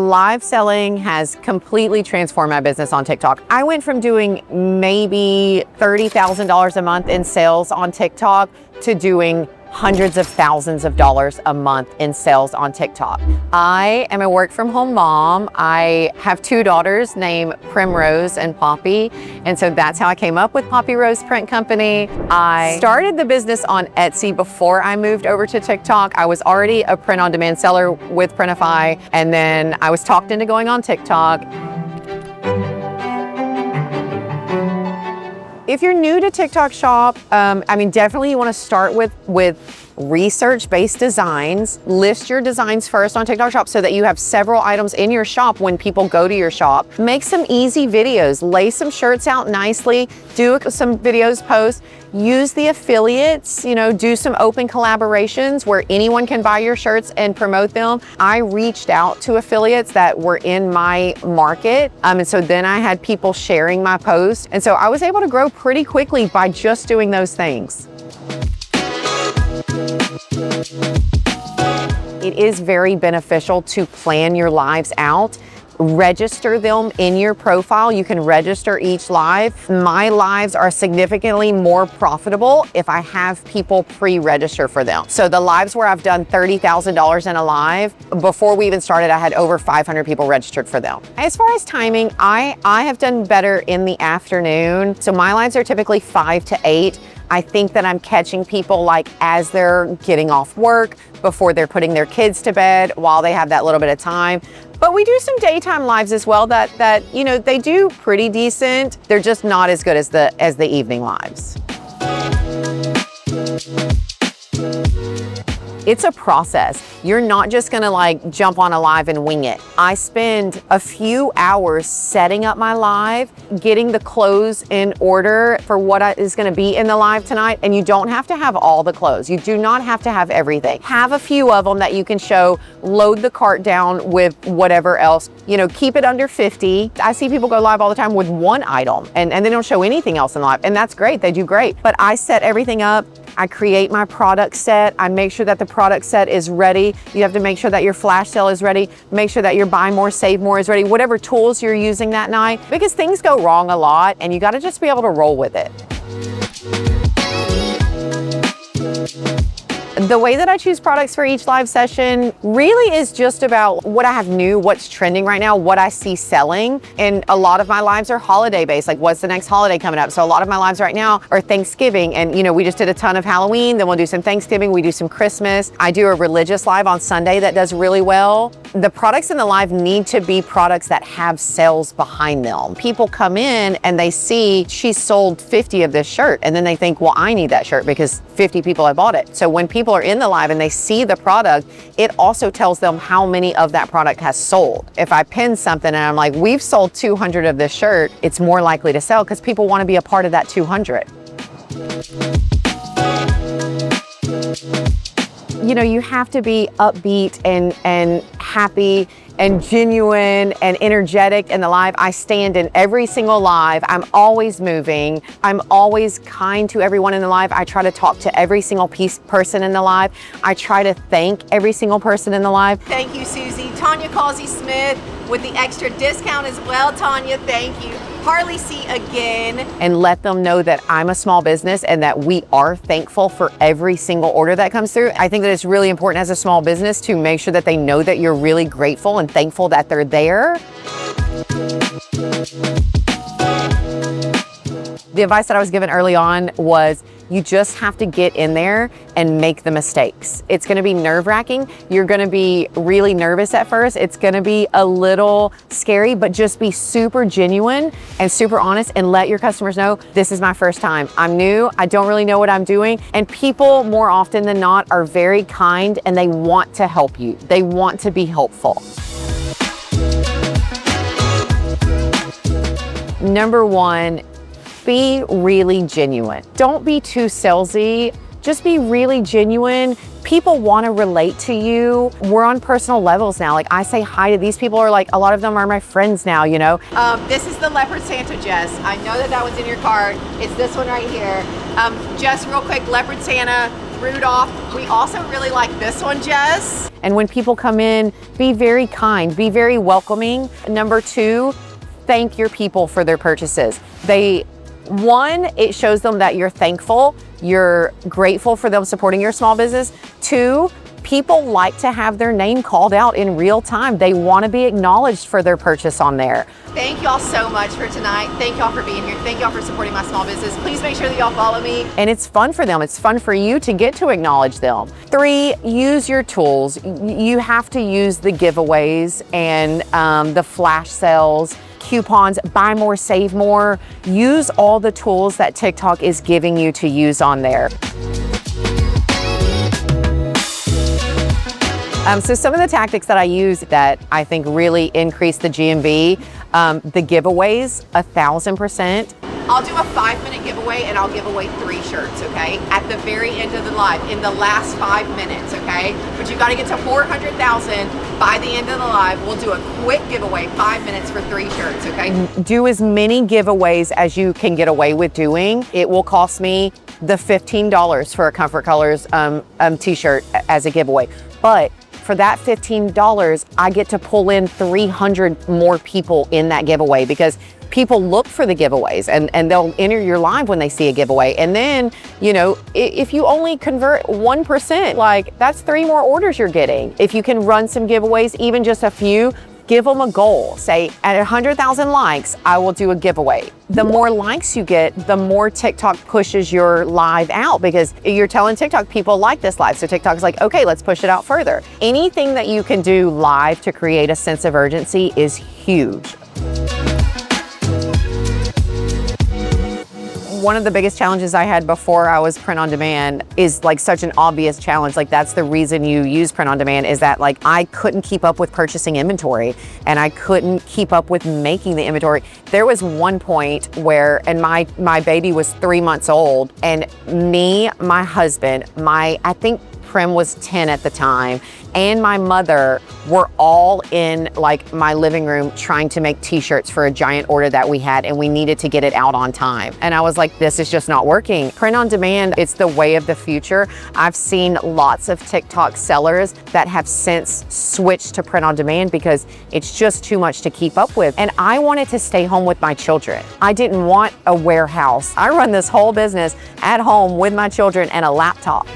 Live selling has completely transformed my business on TikTok. I went from doing maybe $30,000 a month in sales on TikTok to doing hundreds of thousands of dollars a month in sales on TikTok. I am a work from home mom. I have two daughters named Primrose and Poppy. And so that's how I came up with Poppy Rose Print Company. I started the business on Etsy before I moved over to TikTok. I was already a print on demand seller with Printify. And then I was talked into going on TikTok. If you're new to TikTok Shop, definitely you want to start with research-based designs. List your designs first on TikTok Shop so that you have several items in your shop when people go to your shop. Make some easy videos. Lay some shirts out nicely. Do some videos, post. Use the affiliates, do some open collaborations where anyone can buy your shirts and promote them. I reached out to affiliates that were in my market. And so then I had people sharing my posts. And so I was able to grow pretty quickly by just doing those things. It is very beneficial to plan your lives out. Register them in your profile. You can register each live. My lives are significantly more profitable if I have people pre-register for them. So the lives where I've done $30,000 in a live, before we even started, I had over 500 people registered for them. As far as timing, I have done better in the afternoon. So my lives are typically 5 to 8. I think that I'm catching people like as they're getting off work, before they're putting their kids to bed, while they have that little bit of time. But we do some daytime lives as well that they do pretty decent. They're just not as good as the evening lives. It's a process. You're not just gonna jump on a live and wing it. I spend a few hours setting up my live, getting the clothes in order for what is gonna be in the live tonight, and you don't have to have all the clothes. You do not have to have everything. Have a few of them that you can show, load the cart down with whatever else. Keep it under 50. I see people go live all the time with one item and they don't show anything else in live, and that's great, they do great. But I set everything up. I create my product set. I make sure that the product set is ready. You have to make sure that your flash sale is ready. Make sure that your buy more, save more is ready. Whatever tools you're using that night, because things go wrong a lot and you gotta just be able to roll with it. The way that I choose products for each live session really is just about what I have new, what's trending right now, what I see selling. And a lot of my lives are holiday based, like what's the next holiday coming up? So a lot of my lives right now are Thanksgiving, and we just did a ton of Halloween, then we'll do some Thanksgiving, we do some Christmas. I do a religious live on Sunday that does really well. The products in the live need to be products that have sales behind them. People come in and they see she sold 50 of this shirt, and then they think, well, I need that shirt because 50 people have bought it. So when people are in the live and they see the product, it also tells them how many of that product has sold. If I pin something and I'm like, we've sold 200 of this shirt, it's more likely to sell because people want to be a part of that 200. You have to be upbeat and happy and genuine and energetic in the live. I stand in every single live. I'm always moving. I'm always kind to everyone in the live. I try to talk to every single person in the live. I try to thank every single person in the live. Thank you, Susie. Tanya Causey Smith with the extra discount as well. Tanya, thank you. Harley C again. And let them know that I'm a small business and that we are thankful for every single order that comes through. I think that it's really important as a small business to make sure that they know that you're really grateful and thankful that they're there. The advice that I was given early on was you just have to get in there and make the mistakes. It's gonna be nerve-wracking. You're gonna be really nervous at first. It's gonna be a little scary, but just be super genuine and super honest and let your customers know, this is my first time. I'm new, I don't really know what I'm doing. And people more often than not are very kind and they want to help you. They want to be helpful. Number one, be really genuine. Don't be too salesy. Just be really genuine. People want to relate to you. We're on personal levels now. Like I say hi to these people, are like, a lot of them are my friends now, This is the Leopard Santa, Jess. I know that was in your cart. It's this one right here. Jess, real quick, Leopard Santa, Rudolph. We also really like this one, Jess. And when people come in, be very kind, be very welcoming. Number 2, thank your people for their purchases. One, it shows them that you're thankful, you're grateful for them supporting your small business. 2, people like to have their name called out in real time. They want to be acknowledged for their purchase on there. Thank y'all so much for tonight. Thank y'all for being here. Thank y'all for supporting my small business. Please make sure that y'all follow me. And it's fun for them. It's fun for you to get to acknowledge them. 3, use your tools. You have to use the giveaways and the flash sales, coupons, buy more, save more. Use all the tools that TikTok is giving you to use on there. So some of the tactics that I use that I think really increase the GMV, the giveaways, 1,000%. I'll do a 5-minute giveaway and I'll give away 3 shirts, okay? At the very end of the live, in the last 5 minutes, okay? But you gotta get to 400,000 by the end of the live. We'll do a quick giveaway, 5 minutes for 3 shirts, okay? Do as many giveaways as you can get away with doing. It will cost me the $15 for a Comfort Colors t-shirt as a giveaway. But for that $15, I get to pull in 300 more people in that giveaway because people look for the giveaways and they'll enter your live when they see a giveaway. And then, you know, if you only convert 1%, like that's 3 more orders you're getting. If you can run some giveaways, even just a few, give them a goal. Say at 100,000 likes, I will do a giveaway. The more likes you get, the more TikTok pushes your live out because you're telling TikTok people like this live. So TikTok's like, okay, let's push it out further. Anything that you can do live to create a sense of urgency is huge. One of the biggest challenges I had before I was print on demand is like such an obvious challenge. Like that's the reason you use print on demand is that like I couldn't keep up with purchasing inventory and I couldn't keep up with making the inventory. There was one point where, and my baby was 3 months old and me, my husband, I think Prim was 10 at the time, and my mother were all in like my living room trying to make t-shirts for a giant order that we had and we needed to get it out on time. And I was like, this is just not working. Print on demand, it's the way of the future. I've seen lots of TikTok sellers that have since switched to print on demand because it's just too much to keep up with. And I wanted to stay home with my children. I didn't want a warehouse. I run this whole business at home with my children and a laptop.